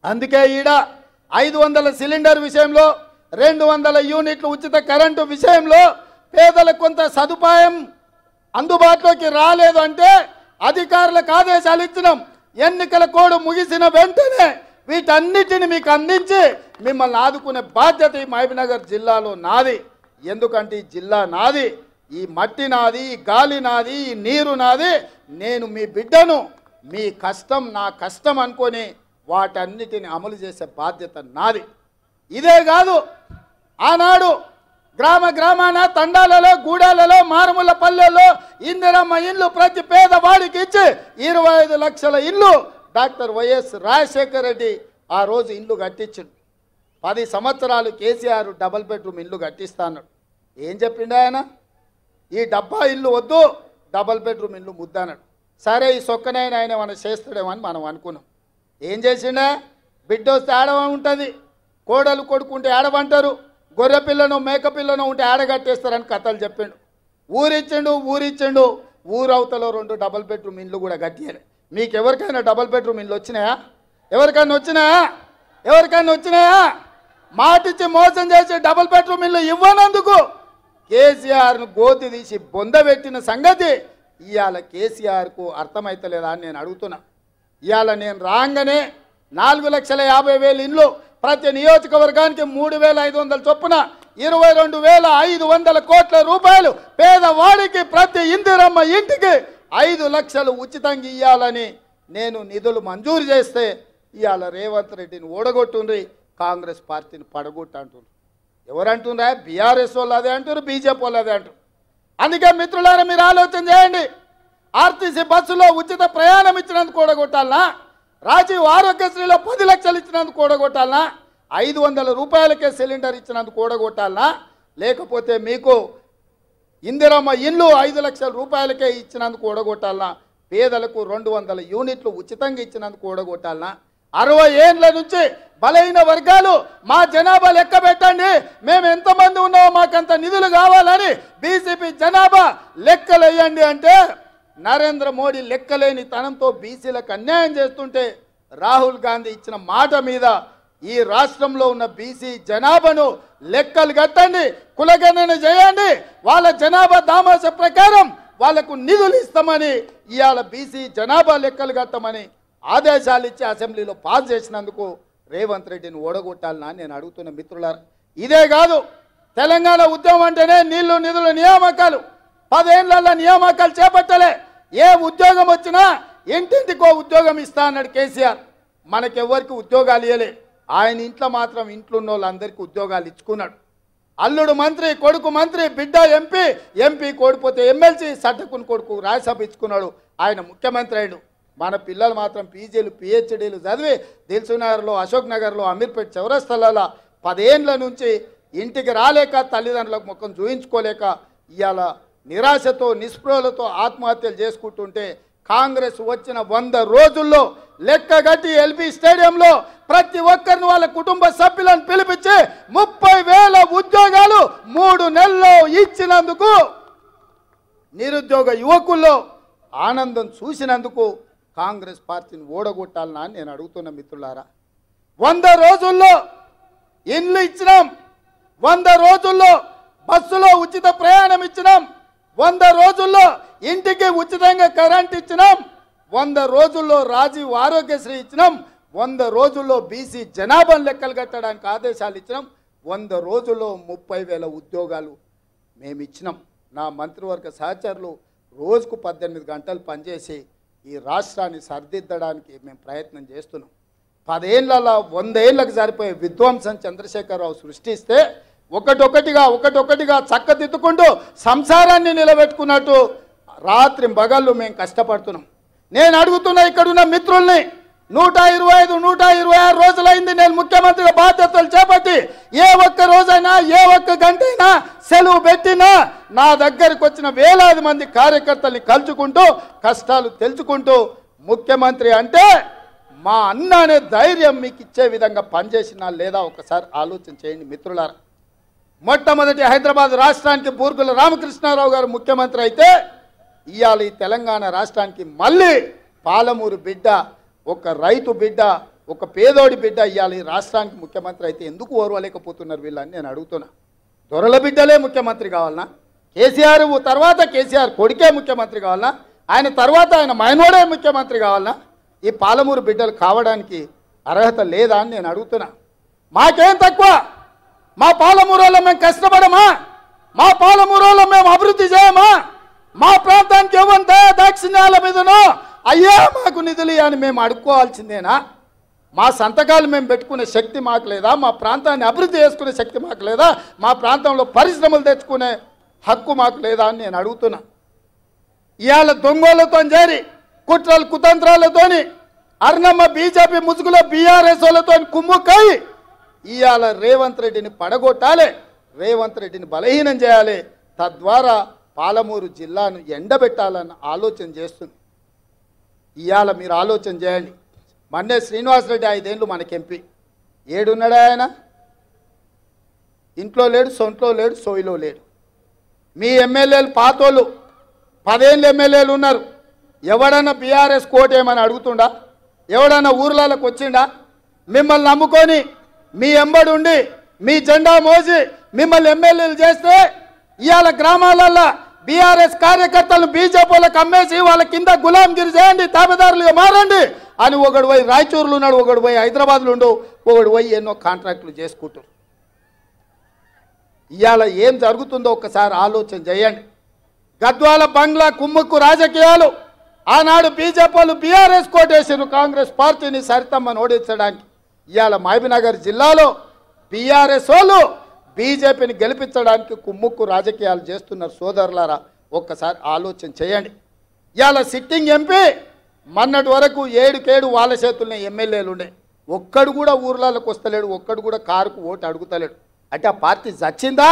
అందుకే ఈడ 500 సిలిండర్ విషయంలో 200 యూనిట్లు ఉచిత కరెంటు విషయంలో పేదలకు కొంత సదుపాయం అందుబాటులోకి రాలేదు అంటే అధికారులకు ఆదేశాలు ఇచ్చినాం. ఎన్నికల కోడ్ ముగిసిన వెంటనే వీటన్నిటిని మీకు అందించి మిమ్మల్ని ఆదుకునే బాధ్యత ఈ మహబూబ్నగర్ జిల్లాలో నాది. ఎందుకంటే ఈ జిల్లా నాది, ఈ మట్టి నాది, ఈ గాలి నాది, ఈ నీరు నాది. నేను మీ బిడ్డను, మీ కష్టం నా కష్టం అనుకొని వాటన్నిటిని అమలు చేసే బాధ్యత నాది. ఇదే కాదు, ఆనాడు గ్రామ గ్రామాన తండాలలో గూడాలలో మారుమూల పల్లెల్లో ఇందిరమ్మ ఇల్లు ప్రతి పేదవాడికి ఇచ్చి 25 లక్షల ఇల్లు డాక్టర్ వైఎస్ రాజశేఖర రెడ్డి ఆ రోజు ఇల్లు కట్టించిండు. 10 సంవత్సరాలు కేసీఆర్ డబుల్ బెడ్రూమ్ ఇల్లు కట్టిస్తాడు. ఏం చెప్పిండు ఆయన? ఈ డబ్బా ఇల్లు వద్దు, డబుల్ బెడ్రూమ్ ఇల్లు ముద్దన్నాడు. సరే ఈ సొక్కనైనా ఆయన మనం చేస్తాడేమని మనం అనుకున్నాం. ఏం చేసిండే? బిడ్డ వస్తే ఆడవ ఉంటుంది, కోడలు కొడుకుంటే ఆడవంటారు, గొర్రె పిల్లను మేక పిల్లను ఉంటే ఆడగట్టేస్తారని కథలు చెప్పిండు. ఊరిచ్చిండు. ఊరవతలో 2 డబుల్ బెడ్రూమ్ ఇల్లు కూడా కట్టియాలి. మీకు ఎవరికైనా డబుల్ బెడ్రూమ్ ఇల్లు వచ్చినాయా? ఎవరికైనా వచ్చినాయా? మాటిచ్చి మోసం చేసి డబుల్ బెడ్రూమ్ ఇల్లు ఇవ్వనందుకు కేసీఆర్ను గోతి తీసి బొందబెట్టిన సంగతి ఇవాళ కేసీఆర్కు అర్థమైతలేదా అని నేను అడుగుతున్నా. ఇవాళ నేను రాగానే 4,50,000 ఇల్లు ప్రతి నియోజకవర్గానికి 3,500 చొప్పున 22,500 కోట్ల రూపాయలు పేదవాడికి ప్రతి ఇందిరమ్మ ఇంటికి 5 లక్షలు ఉచితంగా ఇవ్వాలని నేను నిధులు మంజూరు చేస్తే ఇవాళ రేవంత్ రెడ్డిని ఓడగొట్టుండ్రి, కాంగ్రెస్ పార్టీని పడగొట్టంటున్నారు. ఎవరంటున్నారా? బీఆర్ఎస్ వాళ్ళు అదే అంటారు, బీజేపీ వాళ్ళు అదే అంటారు. అందుకే మిత్రులారా మీరు ఆలోచన చేయండి. ఆర్టీసీ బస్సులో ఉచిత ప్రయాణం ఇచ్చినందుకు ఓడగొట్టాలనా? రాజీవ్ ఆరోగ్యశ్రీలో 10 లక్షలు ఇచ్చినందుకు ఓడగొట్టాలనా? 500 రూపాయలకే సిలిండర్ ఇచ్చినందుకు ఓడగొట్టాలనా? లేకపోతే మీకు ఇందిరమ్మ ఇల్లు 5 లక్షల రూపాయలకే ఇచ్చినందుకు ఓడగొట్టాలనా? పేదలకు 200 యూనిట్లు ఉచితంగా ఇచ్చినందుకు ఓడగొట్టాలనా? 60 ఏళ్ళ నుంచి బలహీన వర్గాలు మా జనాభా లెక్క పెట్టండి, మేము ఎంతమంది ఉన్నామో మాకంత నిధులు కావాలని బీజేపీ జనాభా లెక్కలు వేయండి అంటే నరేంద్ర మోడీ లెక్కలేని తనంతో బీసీలకు అన్యాయం చేస్తుంటే రాహుల్ గాంధీ ఇచ్చిన మాట మీద ఈ రాష్ట్రంలో ఉన్న బీసీ జనాభాను లెక్కలు కట్టండి, కులగణన చేయండి, వాళ్ళ జనాభా దామాస ప్రకారం వాళ్లకు నిధులు ఇస్తామని ఇవాళ బీసీ జనాభా లెక్కలు కట్టమని ఆదేశాలు ఇచ్చి అసెంబ్లీలో పాస్ చేసినందుకు రేవంత్ రెడ్డిని ఓడగొట్టాలని నేను అడుగుతున్న మిత్రులారా. ఇదే కాదు, తెలంగాణ ఉద్యమం అంటేనే నీళ్లు నిధుల నియామకాలు. 10 ఏళ్లలో నియామకాలు చేపట్టలే. ఏ ఉద్యోగం వచ్చినా ఇంటింటికో ఉద్యోగం ఇస్తా అన్నాడు కేసీఆర్. మనకెవ్వరికి ఉద్యోగాలు ఇవ్వలే. ఆయన ఇంట్లో మాత్రం ఇంట్లో ఉన్న వాళ్ళందరికీ ఉద్యోగాలు ఇచ్చుకున్నాడు. అల్లుడు మంత్రి, కొడుకు మంత్రి, బిడ్డ ఎంపీ, ఎంపీ కోడిపోతే ఎమ్మెల్సీ, సట్టకుని కొడుకు రాజ్యసభ ఇచ్చుకున్నాడు. ఆయన ముఖ్యమంత్రి అయ్యాడు. మన పిల్లలు మాత్రం పీజీలు, పిహెచ్డీలు చదివి దిల్సుఖ్నగర్లో, అశోక్ నగర్లో, అమీర్పేట చౌరస్తాలలో 10 ఏళ్ల నుంచి ఇంటికి రాలేక, తల్లిదండ్రులకు ముఖం చూయించుకోలేక ఇవాళ నిరాశతో, నిస్పృహలతో ఆత్మహత్యలు చేసుకుంటుంటే కాంగ్రెస్ వచ్చిన 100 రోజుల్లో లెక్కగట్టి ఎల్బీ స్టేడియంలో ప్రతి ఒక్కరిని వాళ్ళ కుటుంబ సభ్యులను పిలిపించి 30,000 ఉద్యోగాలు 3 నెలల్లో ఇచ్చినందుకు, నిరుద్యోగ యువకుల్లో ఆనందం చూసినందుకు కాంగ్రెస్ పార్టీని ఓడగొట్టాలనా అని నేను అడుగుతున్న మిత్రులారా. 100 రోజుల్లో ఇండ్లు ఇచ్చినాం, 100 రోజుల్లో బస్సులో ఉచిత ప్రయాణం ఇచ్చినాం, 100 రోజుల్లో ఇంటికి ఉచితంగా కరెంట్ ఇచ్చినాం, 100 రోజుల్లో రాజీవ్ ఆరోగ్యశ్రీ ఇచ్చినాం, 100 రోజుల్లో బీసీ జనాభాను లెక్కలు కట్టడానికి ఆదేశాలు ఇచ్చినాం, 100 రోజుల్లో 30,000 ఉద్యోగాలు మేము ఇచ్చినాం. నా మంత్రివర్గ సహచరులు రోజుకు 18 గంటలు పనిచేసి ఈ రాష్ట్రాన్ని సరిదిద్దడానికి మేము ప్రయత్నం చేస్తున్నాం. 10 ఏళ్లలో 100 ఏళ్ళకు సరిపోయే విధ్వంసం చంద్రశేఖరరావు సృష్టిస్తే ఒకటొకటిగా చక్కదిద్దుకుంటూ సంసారాన్ని నిలబెట్టుకున్నట్టు రాత్రి పగళ్ళు మేము కష్టపడుతున్నాం. నేను అడుగుతున్నా ఇక్కడున్న మిత్రుల్ని, 125, 126 రోజులైంది నేను ముఖ్యమంత్రిగా బాధ్యతలు చేపట్టి. ఏ ఒక్క రోజైనా, ఏ ఒక్క గంటైనా సెలవు పెట్టినా నా దగ్గరికి వచ్చిన వేలాది మంది కార్యకర్తల్ని కలుచుకుంటూ, కష్టాలు తెలుసుకుంటూ, ముఖ్యమంత్రి అంటే మా అన్న అనే ధైర్యం మీకు ఇచ్చే విధంగా పనిచేసినా లేదా ఒకసారి ఆలోచన చేయండి మిత్రులారా. మొట్టమొదటి హైదరాబాద్ రాష్ట్రానికి బూర్గుల రామకృష్ణారావు గారు ముఖ్యమంత్రి అయితే, ఇవాళ ఈ తెలంగాణ రాష్ట్రానికి మళ్ళీ పాలమూరు బిడ్డ, ఒక రైతు బిడ్డ, ఒక పేదోడి బిడ్డ ఇవాళ ఈ రాష్ట్రానికి ముఖ్యమంత్రి అయితే ఎందుకు ఓర్వలేకపోతున్నారు వీళ్ళని నేను అడుగుతున్నా. దొరల బిడ్డలే ముఖ్యమంత్రి కావాలన్నా? కేసీఆర్ తర్వాత కేసీఆర్ కొడుకే ముఖ్యమంత్రి కావాలన్నా? ఆయన తర్వాత ఆయన మైనోడే ముఖ్యమంత్రి కావాలన్నా? ఈ పాలమూరు బిడ్డలు కావడానికి అర్హత లేదా అని నేను అడుగుతున్నా. మాకేం తక్కువ? మా పాలమూరులో మేము కష్టపడమా? మా పాలమూరులో మేము అభివృద్ధి చేయమా? మా ప్రాంతానికి ఇవ్వంత దాక్షిణ్యాల మీదనో అయ్యా మాకు నిధులు అని మేము అడుక్కోవాల్సిందేనా? మా సంతకాలు మేము పెట్టుకునే శక్తి మాకు లేదా? మా ప్రాంతాన్ని అభివృద్ధి చేసుకునే శక్తి మాకు లేదా? మా ప్రాంతంలో పరిశ్రమలు తెచ్చుకునే హక్కు మాకు లేదా అని నేను అడుగుతున్నా. ఇవాళ దొంగలతో చేరి కుట్రలు కుతంత్రాలతోని అర్ణమ్మ బీజేపీ ముసుగులో బీఆర్ఎస్ వాళ్ళతో కుమ్ముక్కై ఇవాళ రేవంత్ రెడ్డిని పడగొట్టాలి, రేవంత్ రెడ్డిని బలహీనం చేయాలి, తద్వారా పాలమూరు జిల్లాను ఎండబెట్టాలని ఆలోచన చేస్తుంది. ఇవాళ మీరు ఆలోచన చేయండి. మన్నే శ్రీనివాసరెడ్డి 5 ఏళ్ళు మనకి ఎంపీ. ఏడున్నాడా ఆయన? ఇంట్లో లేడు, సొంట్లో లేడు, సోయిలో లేడు. మీ ఎమ్మెల్యేలు పాతోళ్ళు 10 ఏళ్ళు ఎమ్మెల్యేలు ఉన్నారు. ఎవడన్నా బీఆర్ఎస్ కోటేమని అడుగుతుండా? ఎవడన్నా ఊర్లలోకి వచ్చిండా? మిమ్మల్ని నమ్ముకొని మీ ఎంబడి ఉండి మీ జెండా మోసి మిమ్మల్ని ఎమ్మెల్యేలు చేస్తే ఇవాళ గ్రామాలల్లో బీఆర్ఎస్ కార్యకర్తలను బీజేపీలకు అమ్మేసి వాళ్ళ కింద గులాంగిరి చేయండి, తాబేదారులుగా మారండి అని ఒకడు పోయి రాయచూరులో ఉన్నాడు, ఒకడు పోయి హైదరాబాద్లో ఉండు, ఒకడు పోయి ఎన్నో కాంట్రాక్టులు చేసుకుంటారు. ఇవాళ ఏం జరుగుతుందో ఒక్కసారి ఆలోచన చేయండి. గద్వాల బంగ్లా కుమ్ముక్కు రాజకీయాలు, ఆనాడు బీజేపీలు బీఆర్ఎస్ కోటేసారు కాంగ్రెస్ పార్టీని సరితమ్మని ఓడించడానికి. ఇవాళ మహబూబ్నగర్ జిల్లాలో బీఆర్ఎస్ వాళ్ళు బీజేపీని గెలిపించడానికి కుమ్ముక్కు రాజకీయాలు చేస్తున్నారు. సోదరులారా ఒక్కసారి ఆలోచన చేయండి. ఇవాళ సిట్టింగ్ ఎంపీ మొన్నటి వరకు 7 వాళ్ళ చేతుల్లో ఎమ్మెల్యేలు ఉండే, ఒక్కడు కూడా ఊర్లలోకి వస్తలేడు, ఒక్కడు కూడా కారుకు ఓటు అడుగుతలేడు. అంటే ఆ పార్టీ చచ్చిందా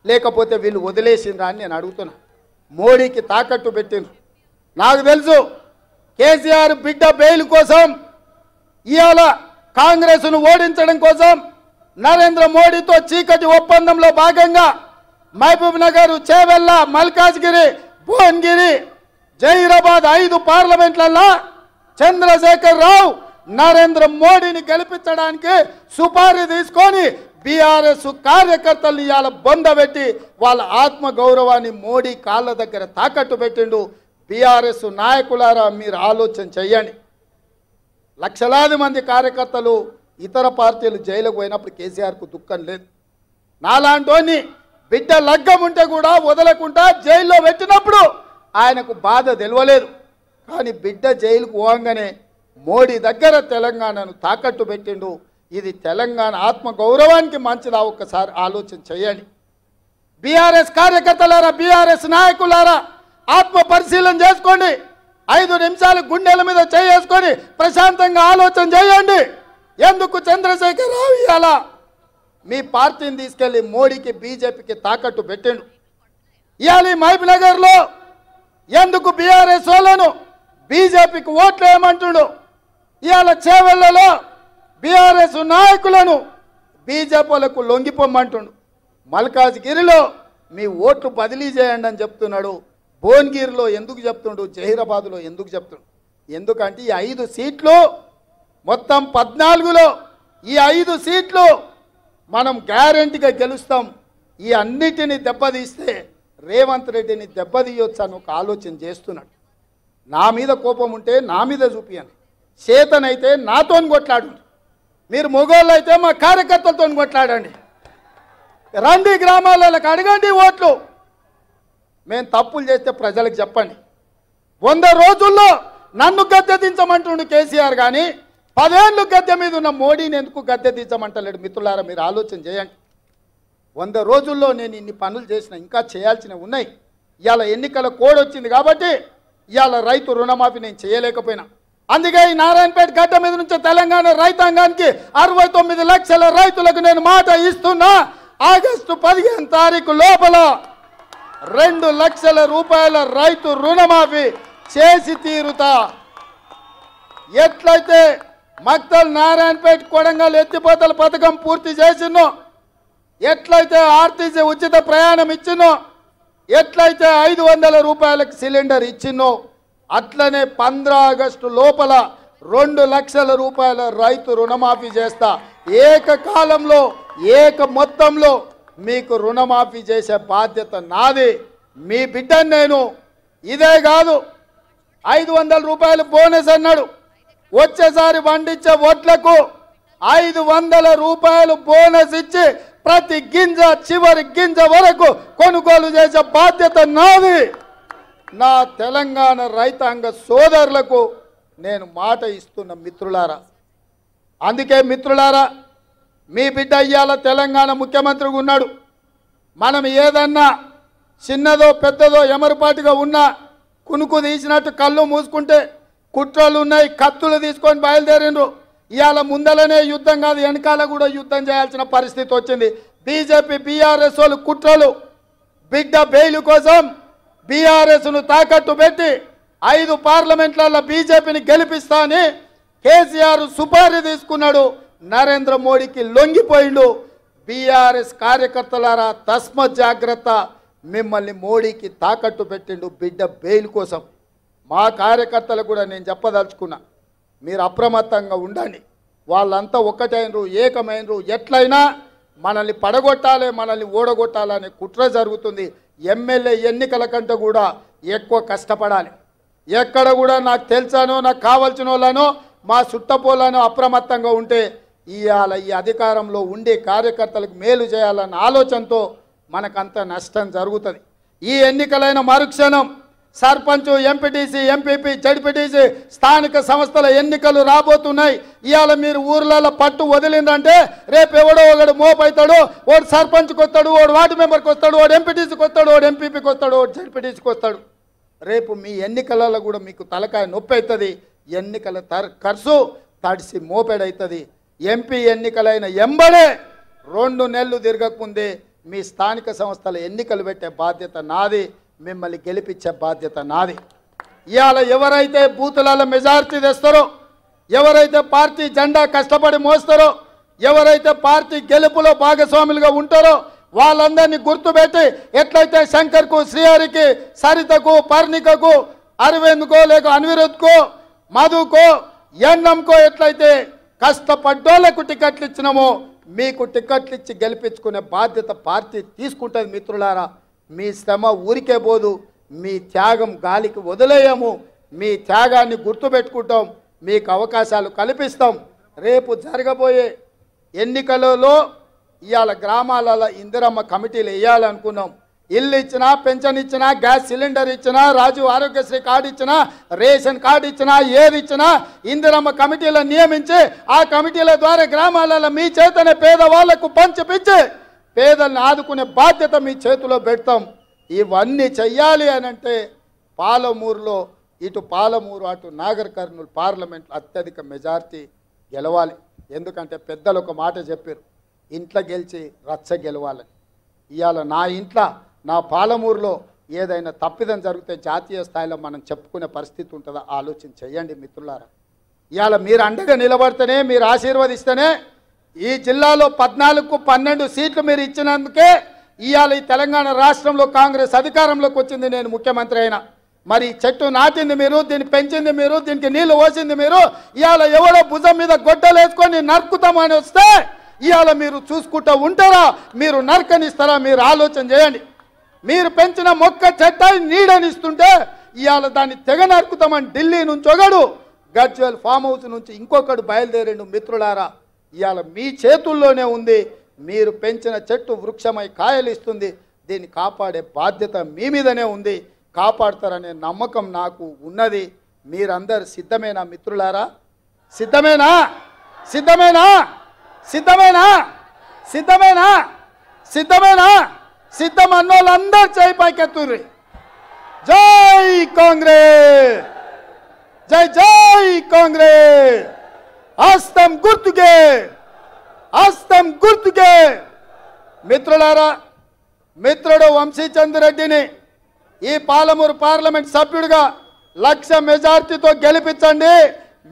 లేకపోతే వీళ్ళు వదిలేసిందా అని నేను అడుగుతున్నా. మోడీకి తాకట్టు పెట్టిండ్రు. నాకు తెలుసు కేసీఆర్ బిడ్డ బెయిల్ కోసం ఇవాళ కాంగ్రెస్ను ఓడించడం కోసం నరేంద్ర మోడీతో చీకటి ఒప్పందంలో భాగంగా మహబూబ్ నగర్, చేవెళ్ళ, మల్కాజ్గిరి, భువనగిరి, జహీరాబాద్ 5 పార్లమెంట్లలో చంద్రశేఖర్ రావు నరేంద్ర మోడీని గెలిపించడానికి సుపారీ తీసుకొని బీఆర్ఎస్ కార్యకర్తలు ఇవాళ బొందబెట్టి వాళ్ళ ఆత్మ గౌరవాన్ని మోడీ కాళ్ళ దగ్గర తాకట్టు పెట్టిండు. బీఆర్ఎస్ నాయకులారా మీరు ఆలోచన చెయ్యండి. లక్షలాది మంది కార్యకర్తలు ఇతర పార్టీలు జైలుకు పోయినప్పుడు కేసీఆర్కు దుఃఖం లేదు. నాలాంటోని బిడ్డ లగ్గం ఉంటే కూడా వదలకుండా జైల్లో పెట్టినప్పుడు ఆయనకు బాధ తెలియలేదు. కానీ బిడ్డ జైలుకు పోగానే మోడీ దగ్గర తెలంగాణను తాకట్టు పెట్టిండు. ఇది తెలంగాణ ఆత్మ గౌరవానికి మంచిదా? ఒక్కసారి ఆలోచన చేయండి. బీఆర్ఎస్ కార్యకర్తలారా, బీఆర్ఎస్ నాయకులారా, ఆత్మ పరిశీలన చేసుకోండి. 5 నిమిషాలు గుండెల మీద చేసుకొని ప్రశాంతంగా ఆలోచన చేయండి. ఎందుకు చంద్రశేఖర్ రావు ఇవాళ మీ పార్టీని తీసుకెళ్లి మోడీకి బీజేపీకి తాకట్టు పెట్టిండు? ఇవాళ మహబూబ్ నగర్లో ఎందుకు బీఆర్ఎస్ వాళ్ళను బీజేపీకి ఓట్లు వేయమంటుడు? ఇవాళ చేవెళ్లలో బీఆర్ఎస్ నాయకులను బీజేపీలకు లొంగిపోమ్మంటుండు. మల్కాజ్గిరిలో మీ ఓట్లు బదిలీ చేయండి అని చెప్తున్నాడు. భువనగిరిలో ఎందుకు చెప్తుండు? జహీరాబాద్లో ఎందుకు చెప్తుండు? ఎందుకంటే ఈ 5 సీట్లు మొత్తం 14లో ఈ 5 సీట్లు మనం గ్యారెంటీగా గెలుస్తాం. ఈ అన్నిటిని దెబ్బతీస్తే రేవంత్ రెడ్డిని దెబ్బతీయొచ్చు అని ఒక ఆలోచన చేస్తున్నాడు. నా మీద కోపం ఉంటే నా మీద చూపియండి, చేతనైతే నాతో కొట్లాడు. మీరు మొగోళ్ళు అయితే మా కార్యకర్తలతో కొట్లాడండి. రండి గ్రామాలకు అడగండి ఓట్లు. మేము తప్పులు చేస్తే ప్రజలకు చెప్పండి. 100 రోజుల్లో నన్ను గద్దె దించమంటుండు కేసీఆర్, కానీ 10 ఏళ్ళు గద్దె మీద ఉన్న మోడీని ఎందుకు గద్దె దించమంటలేడు? మిత్రులారా, మీరు ఆలోచన చేయండి. 100 రోజుల్లో నేను ఇన్ని పనులు చేసిన, ఇంకా చేయాల్సినవి ఉన్నాయి. ఇవాళ ఎన్నికల కోడ్ వచ్చింది కాబట్టి ఇవాళ రైతు రుణమాఫీ నేను చేయలేకపోయినా. అందుకే ఈ నారాయణపేట గడ్డ మీద నుంచి తెలంగాణ రైతాంగానికి 69 లక్షల రైతులకు నేను మాట ఇస్తున్నా. ఆగస్టు 15 తారీఖు లోపల 2 లక్షల రూపాయల రైతు రుణమాఫీ చేసి తీరుతా. ఎట్లయితే మక్తల్ నారాయణపేట కొడంగల్ ఎత్తిపోతల పథకం పూర్తి చేసినో, ఎట్లయితే ఆర్టీసీ ఉచిత ప్రయాణం ఇచ్చినో, ఎట్లయితే 500 రూపాయలకు సిలిండర్ ఇచ్చినో, అట్లనే 15 ఆగస్టు లోపల 2 లక్షల రూపాయల రైతు రుణమాఫీ చేస్తా. ఏకకాలంలో ఏక మొత్తంలో మీకు రుణమాఫీ చేసే బాధ్యత నాది. మీ బిడ్డను నేను. ఇదే కాదు, 500 రూపాయలు బోనస్ అన్నాడు. వచ్చేసారి పండించే వడ్లకు 500 రూపాయలు బోనస్ ఇచ్చి ప్రతి గింజ చివరి గింజ వరకు కొనుగోలు చేసే బాధ్యత నాది. నా తెలంగాణ రైతాంగ సోదరులకు నేను మాట ఇస్తున్న మిత్రులారా. అందుకే మిత్రులారా, మీ బిడ్డ ఇయ్యాల తెలంగాణ ముఖ్యమంత్రిగా ఉన్నాడు. మనం ఏదన్నా చిన్నదో పెద్దదో ఎమరుపాటుగా ఉన్నా కునుకు తీసినట్టు కళ్ళు మూసుకుంటే కుట్రలు ఉన్నాయి, కత్తులు తీసుకొని బయలుదేరిండ్రు. ఇవాళ ముందలనే యుద్ధం కాదు, వెనకాల కూడా యుద్ధం చేయాల్సిన పరిస్థితి వచ్చింది. బీజేపీ బీఆర్ఎస్ వాళ్ళు కుట్రలు, బిడ్డ బెయిల్ కోసం బీఆర్ఎస్ను తాకట్టు పెట్టి 5 పార్లమెంట్లలో బీజేపీని గెలిపిస్తా అని కేసీఆర్ సుపారీ తీసుకున్నాడు. నరేంద్ర మోడీకి లొంగిపోయిండు. బీఆర్ఎస్ కార్యకర్తలారా, తస్మత్ జాగ్రత్త. మిమ్మల్ని మోడీకి తాకట్టు పెట్టిండు బిడ్డ బెయిల్ కోసం. మా కార్యకర్తలు కూడా నేను చెప్పదలుచుకున్నా, మీరు అప్రమత్తంగా ఉండండి. వాళ్ళంతా ఒక్కటైనరు, ఏకమైనరు. ఎట్లయినా మనల్ని పడగొట్టాలి, మనల్ని ఓడగొట్టాలనే కుట్ర జరుగుతుంది. ఎమ్మెల్యే ఎన్నికల కంటే కూడా ఎక్కువ కష్టపడాలి. ఎక్కడ కూడా నాకు తెలుసానో, నాకు కావాల్సిన వాళ్ళనో, మా చుట్టపోలను అప్రమత్తంగా ఉంటే ఇవాళ ఈ అధికారంలో ఉండే కార్యకర్తలకు మేలు చేయాలన్న ఆలోచనతో మనకంత నష్టం జరుగుతుంది. ఈ ఎన్నికలైన మరుక్షణం సర్పంచ్, ఎంపీటీసీ, ఎంపీపీ, జడ్పీటీసీ స్థానిక సంస్థల ఎన్నికలు రాబోతున్నాయి. ఇవాళ మీరు ఊర్లలో పట్టు వదిలిందంటే రేపు ఎవడో ఒకడు మోపవుతాడు. వాడు సర్పంచ్కి వస్తాడు, వాడు వార్డు మెంబర్కి వస్తాడు, వాడు ఎంపీటీసీకి వస్తాడు, వాడు ఎంపీపీకి వస్తాడు, వాడు జడ్పీటీసీకి వస్తాడు. రేపు మీ ఎన్నికలలో కూడా మీకు తలకాయ నొప్పి అవుతుంది. ఎన్నికల ఖర్చు తడిసి మోపెడవుతుంది. ఎంపీ ఎన్నికలైన ఎంబడే 2 నెలలు తిరగకముందే మీ స్థానిక సంస్థల ఎన్నికలు పెట్టే బాధ్యత నాది. మిమ్మల్ని గెలిపించే బాధ్యత నాది. ఇవాళ ఎవరైతే బూతులలో మెజారిటీ తెస్తారో, ఎవరైతే పార్టీ జెండా కష్టపడి మోస్తారో, ఎవరైతే పార్టీ గెలుపులో భాగస్వాములుగా ఉంటారో వాళ్ళందరినీ గుర్తుపెట్టి ఎట్లయితే శంకర్కు, శ్రీహరికి, సరితకు, పర్ణికకు, అరవింద్కో, లేక అనిరుద్కో, మధుకో, ఎన్నంకో ఎట్లయితే కష్టపడ్డోళ్లకు టికెట్లు ఇచ్చినామో మీకు టికెట్లు ఇచ్చి గెలిపించుకునే బాధ్యత పార్టీ తీసుకుంటుంది. మిత్రులారా, మీ శ్రమ ఊరికే పోదు, మీ త్యాగం గాలికి వదిలేయము. మీ త్యాగాన్ని గుర్తుపెట్టుకుంటాం, మీకు అవకాశాలు కల్పిస్తాం. రేపు జరగబోయే ఎన్నికలలో ఇవాళ గ్రామాలలో ఇందిరమ్మ కమిటీలు వేయాలనుకున్నాం. ఇల్లు ఇచ్చినా, పెన్షన్ ఇచ్చినా, గ్యాస్ సిలిండర్ ఇచ్చినా, రాజీవ్ ఆరోగ్యశ్రీ కార్డు ఇచ్చినా, రేషన్ కార్డు ఇచ్చినా, ఏది ఇచ్చినా ఇందిరమ్మ కమిటీలను నియమించి ఆ కమిటీల ద్వారా గ్రామాలలో మీ చేతనే పేదవాళ్లకు పంచిపించి పేదల్ని ఆదుకునే బాధ్యత మీ చేతిలో పెడతాం. ఇవన్నీ చెయ్యాలి అని అంటే పాలమూరులో ఇటు పాలమూరు అటు నాగర్ కర్నూలు పార్లమెంట్లో అత్యధిక మెజార్టీ గెలవాలి. ఎందుకంటే పెద్దలు ఒక మాట చెప్పారు, ఇంట్లో గెలిచి రచ్చ గెలవాలని. ఇవాళ నా ఇంట్లో నా పాలమూరులో ఏదైనా తప్పిదం జరిగితే జాతీయ స్థాయిలో మనం చెప్పుకునే పరిస్థితి ఉంటుందా ఆలోచన చేయండి మిత్రులారా. ఇవాళ మీరు అండగా నిలబడితేనే, మీరు ఆశీర్వదిస్తేనే ఈ జిల్లాలో 14కు 12 సీట్లు మీరు ఇచ్చినందుకే ఇవాళ ఈ తెలంగాణ రాష్ట్రంలో కాంగ్రెస్ అధికారంలోకి వచ్చింది. నేను ముఖ్యమంత్రి అయినా మరి చెట్టు నాటింది మీరు, దీన్ని పెంచింది మీరు, దీనికి నీళ్లు పోసింది మీరు. ఇవాళ ఎవరో భుజం మీద గొడ్డలేసుకొని నరుకుతామని వస్తే ఇవాళ మీరు చూసుకుంటూ ఉంటారా? మీరు నరకనిస్తారా? మీరు ఆలోచన చేయండి. మీరు పెంచిన మొక్క చెట్టాన్ని నీడనిస్తుంటే ఇవాళ దాన్ని తెగ నరుకుతామని ఢిల్లీ నుంచి ఒకడు, గజ్వేల్ ఫామ్ హౌస్ నుంచి ఇంకొకడు బయలుదేరిండు. మిత్రులారా, ఇవాళ మీ చేతుల్లోనే ఉంది. మీరు పెంచిన చెట్టు వృక్షమై కాయలు ఇస్తుంది. దీన్ని కాపాడే బాధ్యత మీ మీదనే ఉంది. కాపాడతారనే నమ్మకం నాకు ఉన్నది. మీరందరు సిద్ధమేనా మిత్రులారా? సిద్ధమేనా? సిద్ధమేనా? సిద్ధమేనా? సిద్ధమేనా? సిద్ధమేనా? సిద్ధం అన్నోళ్ళందరూ చేయి పైకెత్తుర్రి. జై కాంగ్రెస్, జై జై కాంగ్రెస్. హస్తం గుర్తుకే, హస్తం గుర్తుకే. మిత్రులారా, మిత్రుడు వంశీచంద్రెడ్డిని ఈ పాలమూరు పార్లమెంట్ సభ్యుడిగా 1,00,000 మెజార్టీతో గెలిపించండి.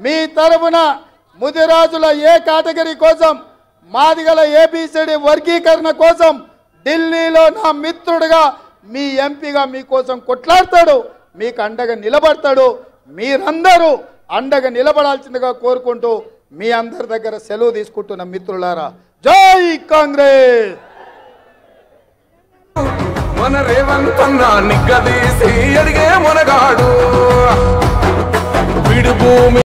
మీ తరఫున ముదిరాజుల ఏ కేటగిరీ కోసం, మాదిగల ఏబిసిడి వర్గీకరణ కోసం ఢిల్లీలో నా మిత్రుడిగా మీ ఎంపీగా మీకోసం కొట్లాడతాడు, మీకు అండగా నిలబడతాడు. మీరందరూ అండగా నిలబడాల్సిందిగా కోరుకుంటూ మీ అందరి దగ్గర సెలవు తీసుకుంటున్న మిత్రులారా, జై కాంగ్రెస్. మన రేవంతన్న నిగ్గదీసి అడిగే మునగాడు విడుభూమి